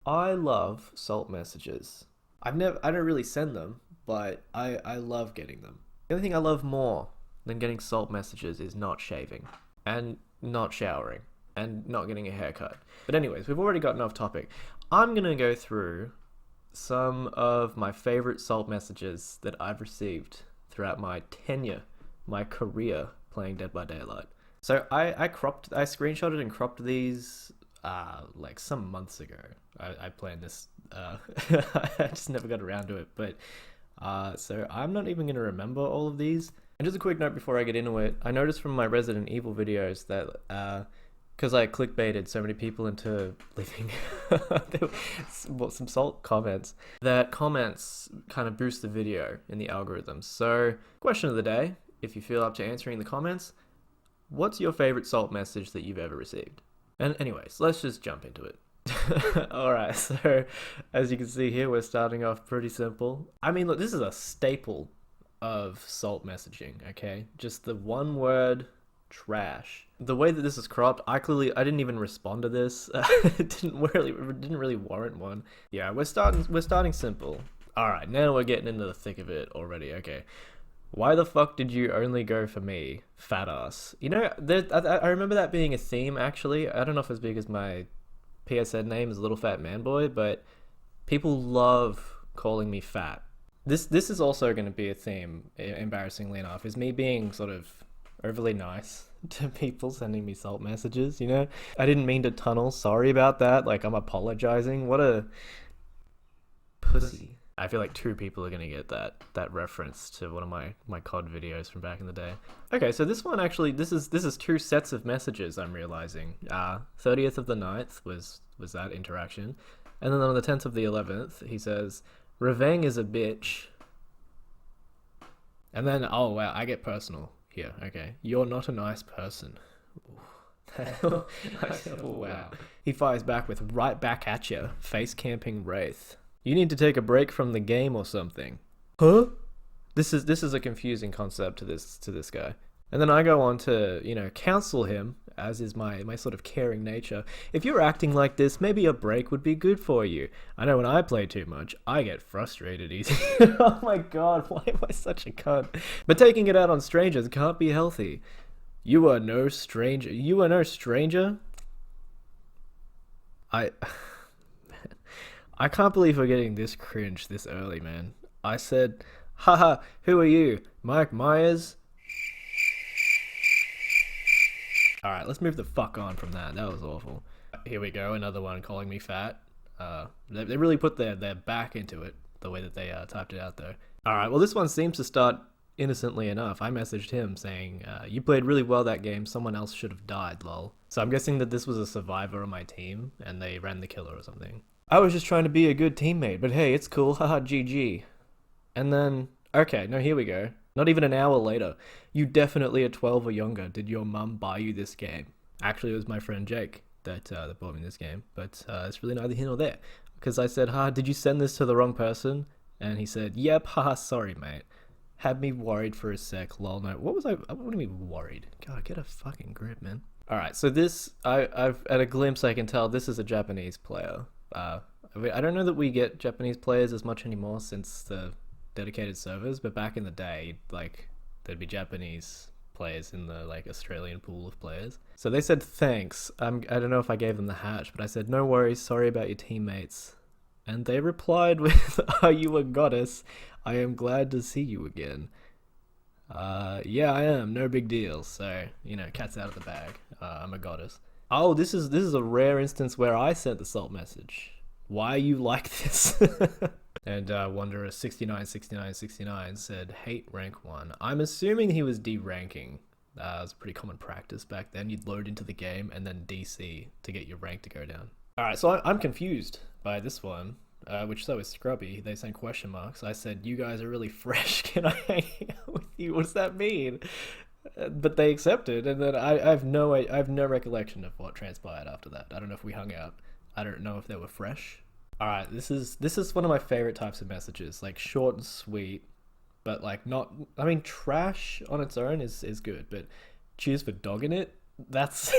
I love salt messages. I don't really send them, but I love getting them. The only thing I love more than getting salt messages is not shaving and not showering and not getting a haircut. But anyways, we've already gotten off topic. I'm gonna go through some of my favorite salt messages that I've received throughout my tenure, my career playing Dead by Daylight. So I screenshotted and cropped these like some months ago. I planned this. I just never got around to it. But so I'm not even gonna remember all of these. And just a quick note before I get into it, I noticed from my Resident Evil videos that because I clickbaited so many people into leaving some salt comments, that comments kind of boost the video in the algorithm. So, question of the day, if you feel up to answering the comments, what's your favorite salt message that you've ever received? And anyways, let's just jump into it. Alright, so as you can see here, we're starting off pretty simple. I mean, look, this is a staple of salt messaging, okay? Just the one word trash. The way that this is cropped, I didn't even respond to this. It didn't really warrant one. Yeah, we're starting simple. Alright, now we're getting into the thick of it already, okay. Why the fuck did you only go for me, fat ass? You know, I remember that being a theme, actually. I don't know if it's because my PSN name is Little Fat Man Boy, but people love calling me fat. This is also going to be a theme, embarrassingly enough, is me being sort of overly nice to people sending me salt messages, you know? I didn't mean to tunnel, sorry about that, like I'm apologizing. What a pussy. I feel like two people are gonna get that reference to one of my COD videos from back in the day. Okay, so this one actually, this is two sets of messages I'm realizing. 30th of the 9th was that interaction, and then on the 10th of the 11th he says, "Reveng is a bitch," and then oh wow, I get personal here. Okay, "You're not a nice person." Oh wow. He fires back with "right back at ya, face camping wraith. You need to take a break from the game or something." Huh? This is a confusing concept to this guy. And then I go on to, counsel him, as is my sort of caring nature. "If you're acting like this, maybe a break would be good for you. I know when I play too much, I get frustrated easy." Oh my god, why am I such a cunt? "But taking it out on strangers can't be healthy. You are no stranger. You are no stranger." I I can't believe we're getting this cringe this early, man. I said, "Haha, who are you? Mike Myers?" Alright, let's move the fuck on from that. That was awful. Here we go, another one calling me fat. They really put their back into it, the way that they typed it out there. Alright, well this one seems to start innocently enough. I messaged him saying, "You played really well that game, someone else should have died, lol." So I'm guessing that this was a survivor on my team, and they ran the killer or something. "I was just trying to be a good teammate, but hey, it's cool, haha, GG." And then, okay, no, here we go. Not even an hour later. "You definitely are 12 or younger. Did your mum buy you this game?" Actually, it was my friend Jake that bought me this game, but it's really neither here nor there. Because I said, "Did you send this to the wrong person?" And he said, "Yep, haha, sorry, mate." Had me worried for a sec, lol. No, what do you mean worried? God, get a fucking grip, man. Alright, so this, I've at a glimpse I can tell this is a Japanese player. I don't know that we get Japanese players as much anymore since the dedicated servers, but back in the day, like, there'd be Japanese players in the, like, Australian pool of players. So they said thanks. I don't know if I gave them the hatch, but I said, "No worries, sorry about your teammates." And they replied with, "Are you a goddess? I am glad to see you again." Yeah, I am, no big deal. So, cat's out of the bag. I'm a goddess. Oh, this is a rare instance where I sent the salt message. "Why are you like this?" And Wanderer 696969 said, "Hate rank 1. I'm assuming he was D-ranking. It was a pretty common practice back then. You'd load into the game and then DC to get your rank to go down. Alright, so I'm confused by this one, which so is Scrubby. They sent question marks. I said, "You guys are really fresh. Can I hang out with you?" What does that mean? But they accepted, and then I have no recollection of what transpired after that. I don't know if we hung out. I don't know if they were fresh. Alright, this is one of my favorite types of messages, like short and sweet, but like not, I mean, trash on its own is good, but cheers for dogging it. That's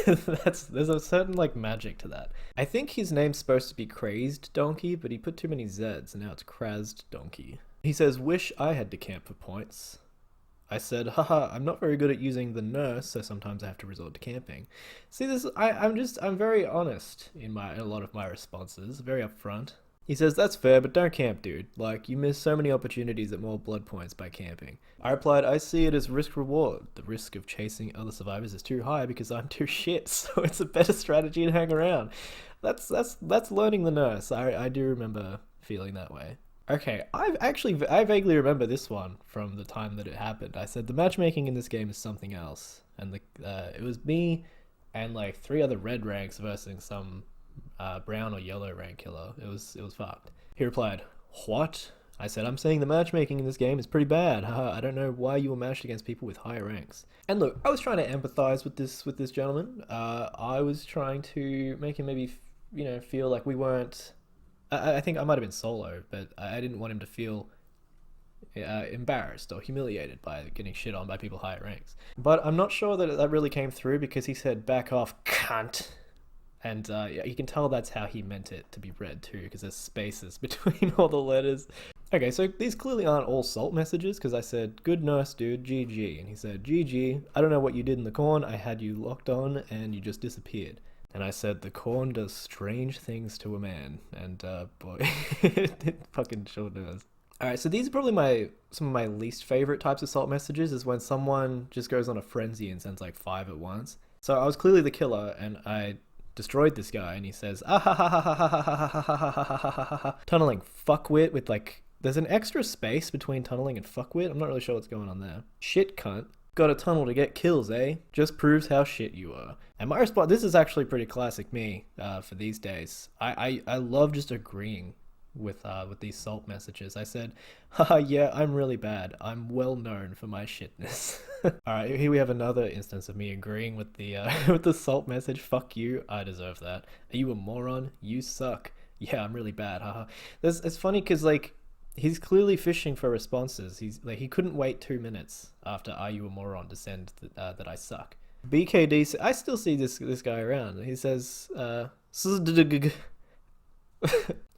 there's a certain like magic to that. I think his name's supposed to be Crazed Donkey, but he put too many Z's and now it's Crazed Donkey. He says, "Wish I had to camp for points." I said, "Haha, I'm not very good at using the nurse, so sometimes I have to resort to camping." See, I'm very honest in a lot of my responses, very upfront. He says, "That's fair, but don't camp, dude. Like, you miss so many opportunities at more blood points by camping." I replied, "I see it as risk reward. The risk of chasing other survivors is too high because I'm too shit, so it's a better strategy to hang around." That's learning the nurse. I do remember feeling that way. Okay, I vaguely remember this one from the time that it happened. I said the matchmaking in this game is something else, and it was me and like 3 other red ranks versus some brown or yellow rank killer. It was fucked. He replied, "What?" I said, "I'm saying the matchmaking in this game is pretty bad. Haha, I don't know why you were matched against people with higher ranks." And look, I was trying to empathize with this gentleman. I was trying to make him maybe feel like we weren't. I think I might have been solo, but I didn't want him to feel embarrassed or humiliated by getting shit on by people higher ranks. But I'm not sure that really came through because he said, "Back off, cunt." And yeah, you can tell that's how he meant it to be read too, because there's spaces between all the letters. Okay, so these clearly aren't all salt messages, because I said, "Good nurse, dude, GG." And he said, "GG, I don't know what you did in the corn. I had you locked on and you just disappeared." And I said, "The corn does strange things to a man." And boy, it fucking sure does. Alright, so these are probably some of my least favorite types of salt messages, is when someone just goes on a frenzy and sends like 5 at once. So I was clearly the killer and I destroyed this guy and he says, "Ah ha ha ha ha ha ha ha ha ha ha ha ha." Tunneling fuckwit with like, there's an extra space between tunneling and fuckwit. I'm not really sure what's going on there. Shit cunt. Got a tunnel to get kills, eh? Just proves how shit you are. And my response, this is actually pretty classic me for these days. I love just agreeing with these salt messages. I said, "Haha, yeah, I'm really bad. I'm well known for my shitness." Alright, here we have another instance of me agreeing with the with the salt message. "Fuck you, I deserve that. Are you a moron? You suck. Yeah, I'm really bad, haha." It's funny because like, he's clearly fishing for responses. He's like, he couldn't wait 2 minutes after "Are you a moron?" to send that I suck. BKD, I still see this guy around. He says,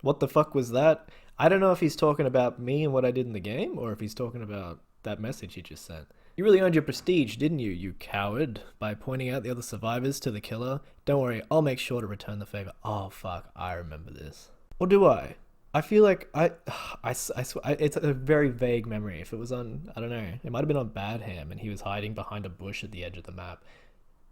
"What the fuck was that?" I don't know if he's talking about me and what I did in the game, or if he's talking about that message he just sent. "You really earned your prestige, didn't you, you coward, by pointing out the other survivors to the killer? Don't worry, I'll make sure to return the favor." Oh fuck, I remember this. Or do I? I feel like I swear, it's a very vague memory. If it was on, I don't know, it might have been on Badham and he was hiding behind a bush at the edge of the map.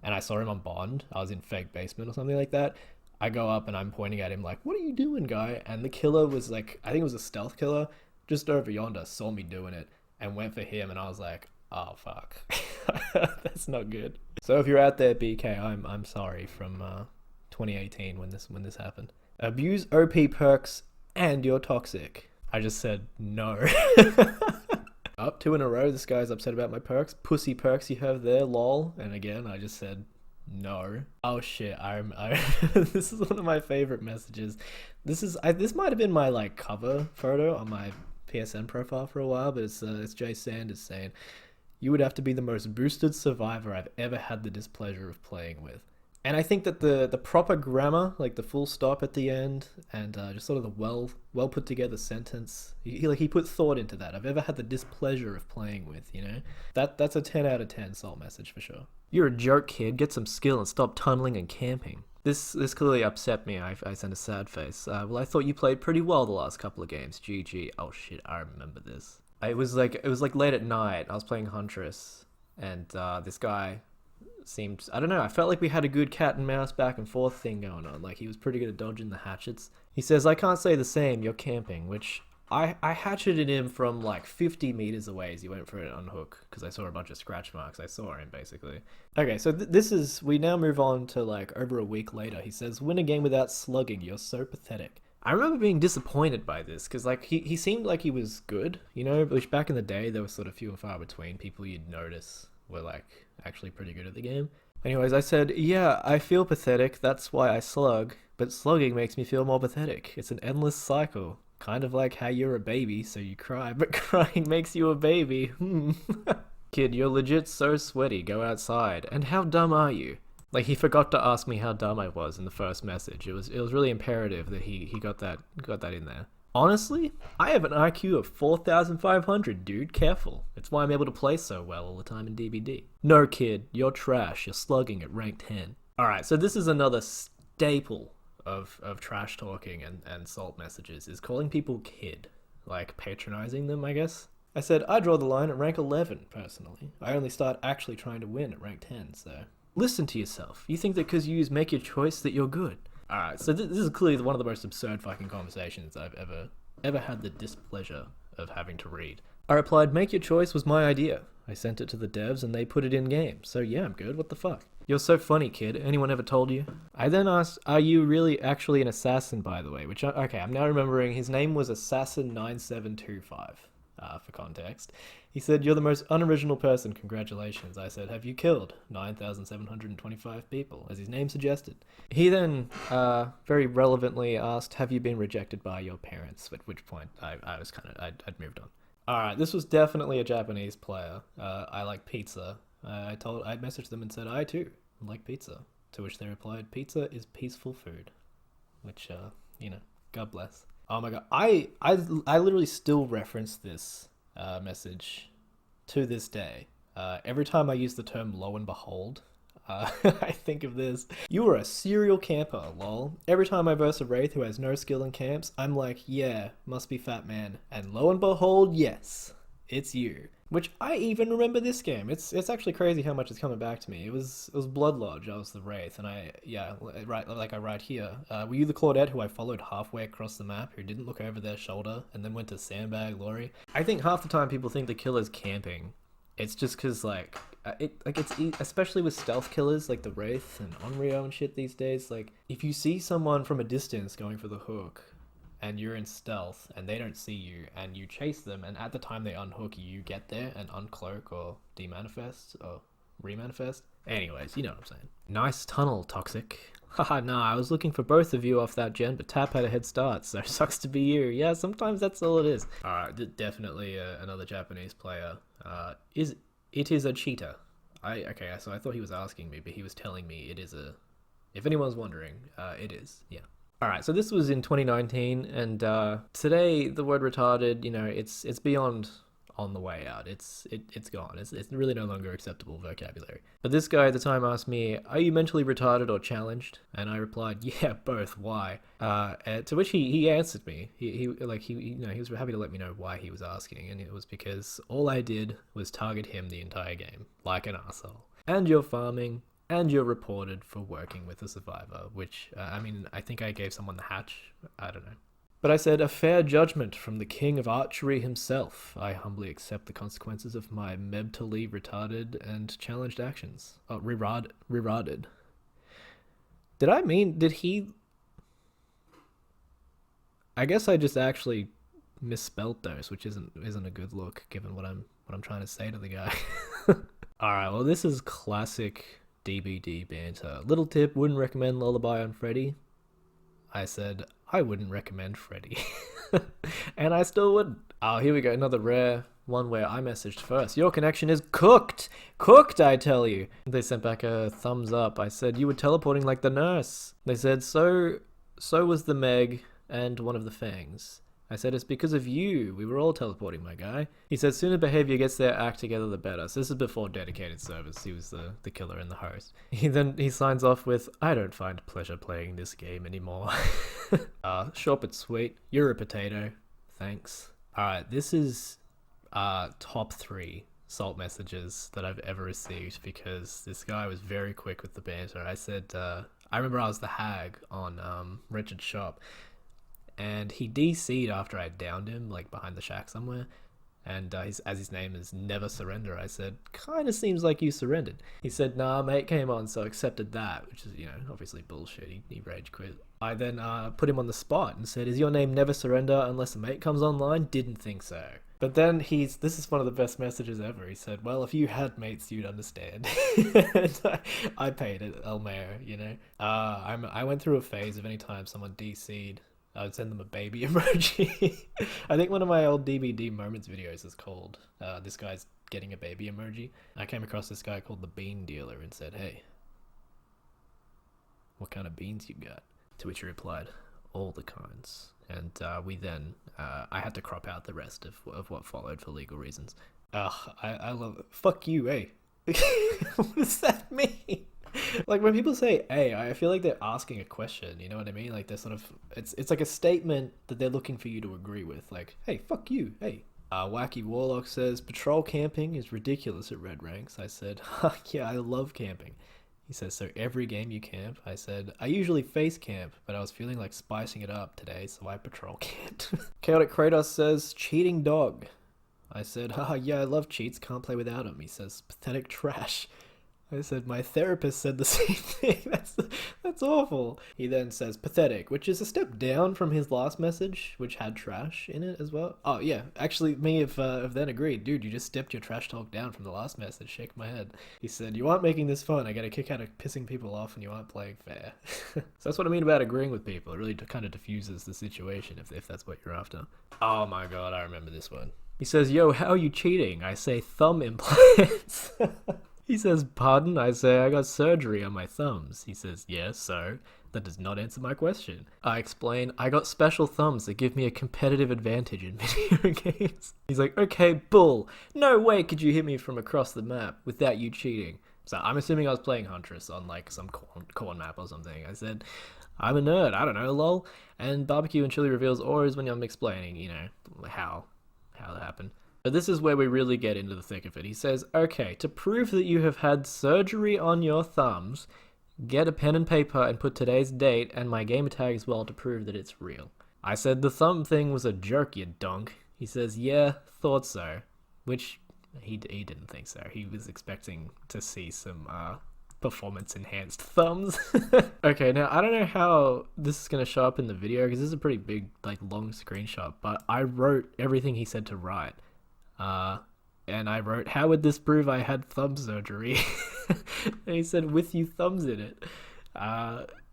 And I saw him on Bond. I was in fake basement or something like that. I go up and I'm pointing at him like, "What are you doing, guy?" And the killer was like, I think it was a stealth killer, just over yonder, saw me doing it and went for him. And I was like, oh fuck, that's not good. So if you're out there, BK, I'm sorry, from 2018 when this happened. Abuse OP perks and you're toxic. I just said no. Up 2 in a row, this guy's upset about my perks. "Pussy perks you have there, lol." And again, I just said no. Oh shit, this is one of my favorite messages. This might have been my like cover photo on my PSN profile for a while, but it's Jay Sanders saying, "You would have to be the most boosted survivor I've ever had the displeasure of playing with." And I think that the proper grammar, like the full stop at the end, and just sort of the well put together sentence, he put thought into that. "I've ever had the displeasure of playing with," that's a 10 out of 10 salt message for sure. "You're a jerk, kid. Get some skill and stop tunneling and camping." This clearly upset me. I sent a sad face. "Well, I thought you played pretty well the last couple of games. GG." Oh shit, I remember this. It was like late at night. I was playing Huntress, and this guy seemed, I don't know, I felt like we had a good cat and mouse back and forth thing going on. Like, he was pretty good at dodging the hatchets. He says, "I can't say the same, you're camping," which I hatcheted him from like 50 meters away as he went for an unhook, because I saw a bunch of scratch marks. I saw him basically. Okay, so we now move on to like over a week later. He says, "Win a game without slugging, you're so pathetic." I remember being disappointed by this, because like he seemed like he was good, which back in the day there was sort of few and far between people you'd notice were like actually pretty good at the game. Anyways, I said, "Yeah, I feel pathetic, that's why I slug, but slugging makes me feel more pathetic. It's an endless cycle. Kind of like how you're a baby, so you cry, but crying makes you a baby. Kid, you're legit so sweaty, go outside. And how dumb are you?" Like, he forgot to ask me how dumb I was in the first message. It was really imperative that he got that in there. Honestly, I have an IQ of 4,500, dude. Careful. It's why I'm able to play so well all the time in DBD. No, kid, you're trash. You're slugging at rank 10. Alright, so this is another staple of trash talking and salt messages, is calling people kid. Like, patronizing them, I guess. I said, I draw the line at rank 11, personally. I only start actually trying to win at rank 10, so... Listen to yourself. You think that because you use make your choice that you're good. Alright, so this is clearly one of the most absurd fucking conversations I've ever had the displeasure of having to read. I replied, make your choice was my idea. I sent it to the devs and they put it in game. So yeah, I'm good. What the fuck? You're so funny, kid. Anyone ever told you? I then asked, are you really actually an assassin, by the way? Which, okay, I'm now remembering his name was Assassin9725. For context. He said, you're the most unoriginal person, congratulations. I said, have you killed 9,725 people, as his name suggested? He then very relevantly asked, have you been rejected by your parents? At which point I was I'd moved on. Alright, this was definitely a Japanese player. I like pizza. I messaged them and said, I too like pizza. To which they replied, pizza is peaceful food. Which, God bless. Oh my god, I literally still reference this message to this day. Every time I use the term lo and behold, I think of this. You are a serial camper, lol. Every time I verse a wraith who has no skill in camps, I'm like, yeah, must be fat man. And lo and behold, yes, it's you. Which I even remember this game. It's actually crazy how much it's coming back to me. It was Blood Lodge. I was the Wraith, and I write here. Were you the Claudette who I followed halfway across the map, who didn't look over their shoulder, and then went to sandbag Lori? I think half the time people think the killer's camping. It's just because especially with stealth killers like the Wraith and Onryo and shit these days. Like, if you see someone from a distance going for the hook, and you're in stealth, and they don't see you, and you chase them, and at the time they unhook you, get there and uncloak or demanifest or remanifest. Anyways, you know what I'm saying. Nice tunnel, Toxic. Haha, nah, I was looking for both of you off that gen, but Tap had a head start, so sucks to be you. Yeah, sometimes that's all it is. Alright, definitely another Japanese player. It is a cheetah. Okay, so I thought he was asking me, but he was telling me it is a... If anyone's wondering, it is, yeah. Alright, so this was in 2019, and today the word retarded, it's beyond on the way out. It's gone. It's really no longer acceptable vocabulary. But this guy at the time asked me, are you mentally retarded or challenged? And I replied, yeah, both. Why? To which he answered me. He was happy to let me know why he was asking, and it was because all I did was target him the entire game, like an asshole. And you're farming, and you're reported for working with a survivor, which, I think I gave someone the hatch. I don't know. But I said, a fair judgment from the king of archery himself. I humbly accept the consequences of my mentally retarded and challenged actions. Oh, reroded. Did he... I guess I just actually misspelt those, which isn't a good look, given what I'm trying to say to the guy. Alright, well, this is classic DBD banter. Little tip, wouldn't recommend Lullaby on Freddy. I said, I wouldn't recommend Freddy. And I still wouldn't. Oh, here we go, another rare one where I messaged first. Your connection is cooked! Cooked, I tell you! They sent back a thumbs up. I said, you were teleporting like the nurse. They said, so was the Meg and one of the Fangs. I said, it's because of you. We were all teleporting, my guy. He said, sooner behavior gets their act together, the better. So this is before dedicated service. He was the killer and the host. He signs off with, I don't find pleasure playing this game anymore. Short but sweet. You're a potato. Thanks. Alright, this is top 3 salt messages that I've ever received, because this guy was very quick with the banter. I said, I remember I was the hag on Richard's shop, and he DC'd after I downed him, like behind the shack somewhere. And his name is Never Surrender, I said, kinda seems like you surrendered. He said, nah, mate came on, so accepted that, which is, obviously bullshit. He rage quit. I then put him on the spot and said, is your name Never Surrender unless a mate comes online? Didn't think so. But then this is one of the best messages ever. He said, well, if you had mates, you'd understand. And I paid it, El Mayor, I went through a phase of any time someone DC'd, I would send them a baby emoji. I think one of my old DBD Moments videos is called, this guy's getting a baby emoji. I came across this guy called the Bean Dealer and said, hey, What kind of beans you got? To which he replied, all the kinds. And I had to crop out the rest of what followed for legal reasons. I love it. Fuck you, eh? What does that mean? Like when people say "hey," I feel like they're asking a question. You know what I mean? Like they're sort of it's like a statement that they're looking for you to agree with. Like, hey, fuck you, hey. Wacky Warlock says patrol camping is ridiculous at Red Ranks. I said, yeah, I love camping. He says, so every game you camp? I said, I usually face camp, but I was feeling like spicing it up today, so I patrol camped. Chaotic Kratos says, cheating dog. I said, haha, yeah, I love cheats, can't play without him. He says, pathetic trash. I said, my therapist said the same thing. That's awful. He then says pathetic, which is a step down from his last message, which had trash in it as well. Oh yeah, actually me have then agreed. Dude, you just stepped your trash talk down from the last message. Shake my head. He said, you aren't making this fun. I get a kick out of pissing people off and you aren't playing fair. So that's what I mean about agreeing with people. It really kind of diffuses the situation if that's what you're after. Oh my god, I remember this one. He says, yo, how are you cheating? I say thumb implants. He says, pardon? I say, I got surgery on my thumbs. He says, yes, so? That does not answer my question. I explain, I got special thumbs that give me a competitive advantage in video games. He's like, okay, bull. No way could you hit me from across the map without you cheating. So I'm assuming I was playing Huntress on like some corn map or something. I said, I'm a nerd, I don't know, lol. And barbecue and chili reveals auras when I'm explaining, you know, how that happened. But this is where we really get into the thick of it. He says, okay, to prove that you have had surgery on your thumbs, get a pen and paper and put today's date and my gamer tag as well to prove that it's real. I said the thumb thing was a joke, you donk. He says, yeah, thought so. Which, he didn't think so. He was expecting to see some, performance-enhanced thumbs. Okay, now, I don't know how this is going to show up in the video, because this is a pretty big, like, long screenshot, but I wrote everything he said to write. And I wrote, how would this prove I had thumb surgery? And he said, with you thumbs in it.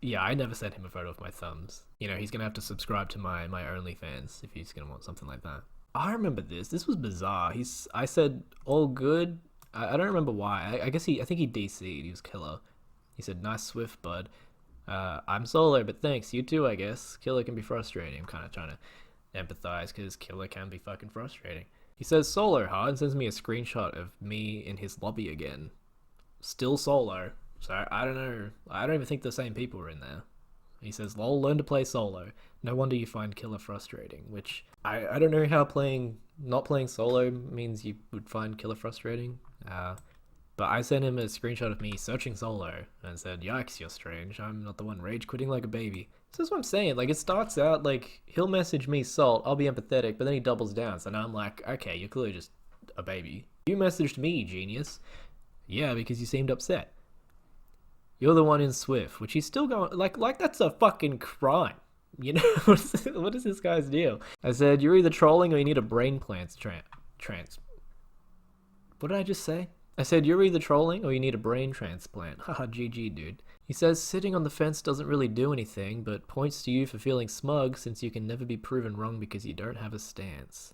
Yeah, I never sent him a photo of my thumbs. You know, he's gonna have to subscribe to my OnlyFans if he's gonna want something like that. I remember this. This was bizarre. I said, all good. I don't remember why. I think he DC'd. He was killer. He said, nice Swift, bud. I'm solo, but thanks. You too, I guess. Killer can be frustrating. I'm kind of trying to empathize because killer can be fucking frustrating. He says solo, huh? And sends me a screenshot of me in his lobby again. Still solo. So I don't know. I don't even think the same people were in there. He says, lol, learn to play solo. No wonder you find killer frustrating. Which, I don't know how not playing solo means you would find killer frustrating. But I sent him a screenshot of me searching solo and said, yikes, you're strange. I'm not the one rage quitting like a baby. So that's what I'm saying. Like, it starts out like, he'll message me salt, I'll be empathetic, but then he doubles down. So now I'm like, okay, you're clearly just a baby. You messaged me, genius. Yeah, because you seemed upset. You're the one in Swift, which he's still going, like that's a fucking crime. You know, what is this guy's deal? I said, you're either trolling or you need a brain plants what did I just say? I said, you're either trolling or you need a brain transplant. Haha, GG, dude. He says, sitting on the fence doesn't really do anything, but points to you for feeling smug since you can never be proven wrong because you don't have a stance.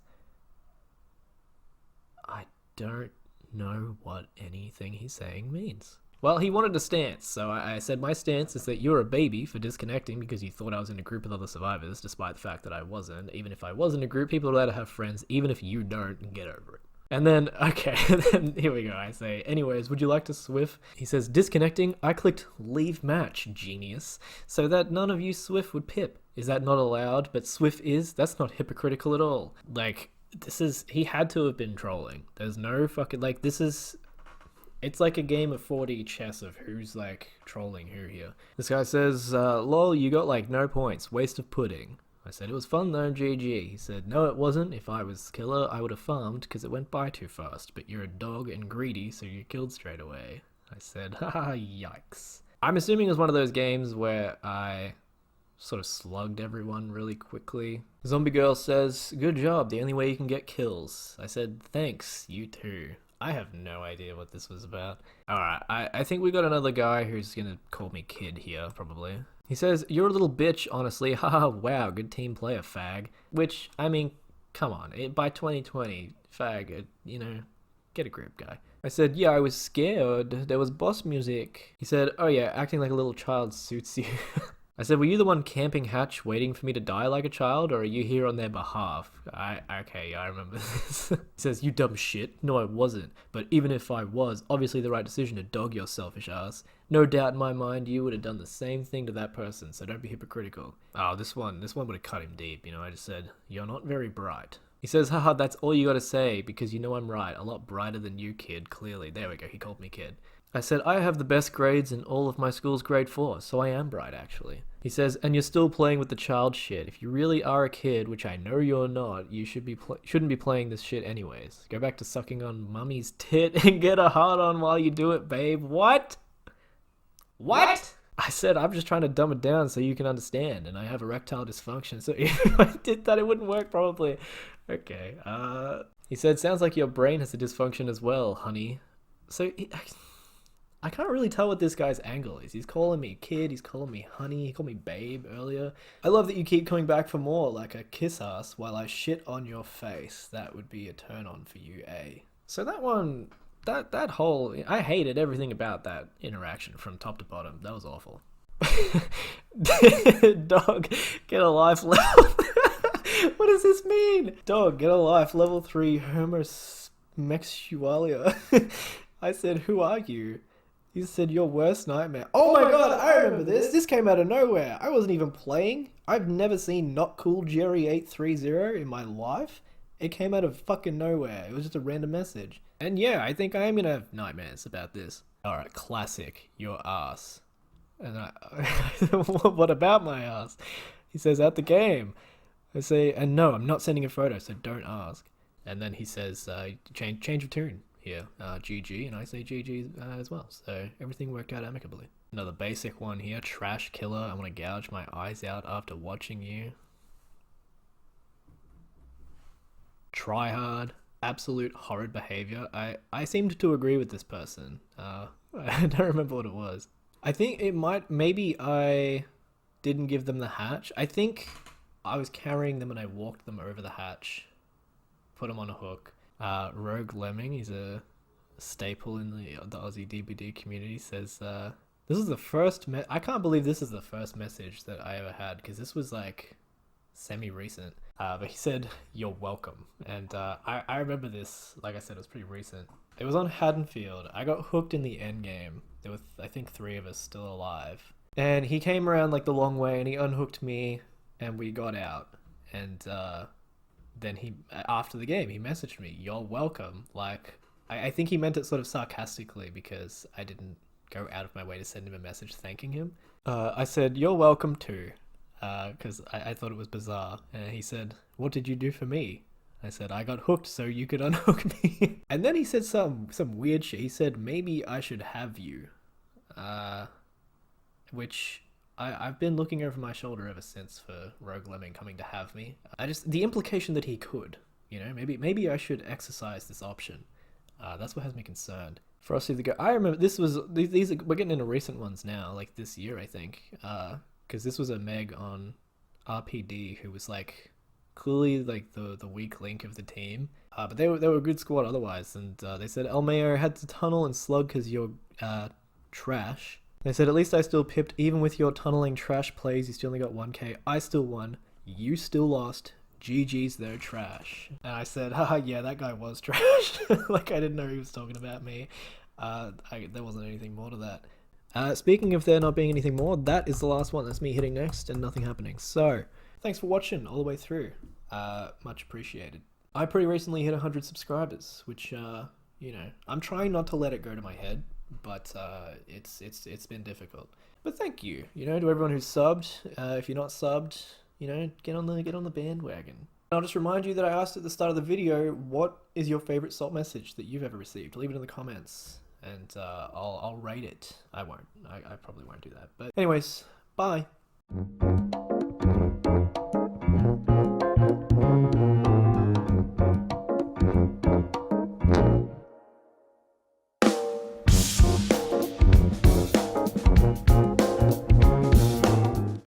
I don't know what anything he's saying means. Well, he wanted a stance, so I said my stance is that you're a baby for disconnecting because you thought I was in a group with other survivors, despite the fact that I wasn't. Even if I was in a group, people are allowed to have friends, even if you don't, and get over it. And then, okay, then here we go, I say, anyways, would you like to Swift? He says, disconnecting, I clicked leave match, genius, so that none of you Swift would pip. Is that not allowed? But Swift is? That's not hypocritical at all. Like, he had to have been trolling. There's no fucking, like, it's like a game of 4D chess of who's, like, trolling who here. This guy says, lol, you got, like, no points, waste of pudding. I said, it was fun though, GG. He said, no it wasn't. If I was killer, I would have farmed because it went by too fast. But you're a dog and greedy, so you killed straight away. I said, haha, yikes. I'm assuming it was one of those games where I sort of slugged everyone really quickly. Zombie Girl says, good job, the only way you can get kills. I said, thanks, you too. I have no idea what this was about. Alright, I think we got another guy who's gonna call me kid here, probably. He says, you're a little bitch, honestly. Haha, wow, good team player, fag. Which, I mean, come on. By 2020, fag, you know, Get a grip, guy. I said, yeah, I was scared. There was boss music. He said, oh yeah, acting like a little child suits you. I said, were you the one camping hatch waiting for me to die like a child, or are you here on their behalf? Okay, I remember this. He says, you dumb shit. No, I wasn't. But even if I was, obviously the right decision to dog your selfish ass. No doubt in my mind you would have done the same thing to that person, so don't be hypocritical. Oh, this one would have cut him deep, you know. I just said, you're not very bright. He says, haha, that's all you gotta say, because you know I'm right. A lot brighter than you, kid, clearly. There we go, he called me kid. I said, I have the best grades in all of my school's grade 4, so I am bright, actually. He says, and you're still playing with the child shit. If you really are a kid, which I know you're not, you shouldn't be playing this shit anyways. Go back to sucking on mummy's tit and get a hard on while you do it, babe. What? What? I said, I'm just trying to dumb it down so you can understand, and I have erectile dysfunction, so if I did that, it wouldn't work, probably. Okay, He said, sounds like your brain has a dysfunction as well, honey. So, I can't really tell what this guy's angle is. He's calling me kid, he's calling me honey, he called me babe earlier. I love that you keep coming back for more, like a kiss ass while I shit on your face. That would be a turn on for you, eh? So that one, that whole, I hated everything about that interaction from top to bottom. That was awful. Dog, get a life level. What does this mean? Dog, get a life level 3 homosexualia. I said, who are you? He said, your worst nightmare. Oh my god, I remember this. This came out of nowhere. I wasn't even playing. I've never seen Not Cool Jerry 830 in my life. It came out of fucking nowhere. It was just a random message. And yeah, I think I am gonna have nightmares about this. Alright, classic. Your ass. And what about my ass? He says, at the game. I say, and no, I'm not sending a photo, so don't ask. And then he says, change of tune. Here, GG, and I say GG as well, so everything worked out amicably. Another basic one here, trash killer, I want to gouge my eyes out after watching you. Try hard, absolute horrid behavior. I seemed to agree with this person. I don't remember what it was. I think it maybe I didn't give them the hatch. I think I was carrying them and I walked them over the hatch, put them on a hook. Rogue Lemming, he's a staple in the Aussie DBD community, says, this is the first, I can't believe this is the first message that I ever had, because this was like semi-recent, but he said, you're welcome, and I remember this, like I said, it was pretty recent. It was on Haddonfield. I got hooked in the end game. There were, I think, 3 of us still alive, and he came around like the long way, and he unhooked me, and we got out, and then he, after the game, he messaged me, you're welcome. Like, I think he meant it sort of sarcastically because I didn't go out of my way to send him a message thanking him. I said, you're welcome too, because I thought it was bizarre. And he said, what did you do for me? I said, I got hooked so you could unhook me. And then he said some weird shit. He said, maybe I should have you. Which I've been looking over my shoulder ever since for Rogue Lemming coming to have me. The implication that he could, you know, maybe I should exercise this option. That's what has me concerned. Frosty the Goat, I remember this was, these are, we're getting into recent ones now, like this year, I think. Because this was a Meg on RPD who was like, clearly like the weak link of the team. But they were a good squad otherwise. And they said, Elmayo had to tunnel and slug because you're trash. They said, at least I still pipped, even with your tunneling trash plays, you still only got 1k. I still won. You still lost. GG's, they're trash. And I said, haha, yeah, that guy was trash. Like, I didn't know he was talking about me. There wasn't anything more to that. Speaking of there not being anything more, that is the last one. That's me hitting next and nothing happening. So, thanks for watching all the way through. Much appreciated. I pretty recently hit 100 subscribers, which, you know, I'm trying not to let it go to my head. But it's been difficult. But thank you, you know, to everyone who's subbed. If you're not subbed, you know, get on the bandwagon. I'll just remind you that I asked at the start of the video, what is your favorite salt message that you've ever received? Leave it in the comments, and I'll rate it. I won't. I probably won't do that. But anyways, bye.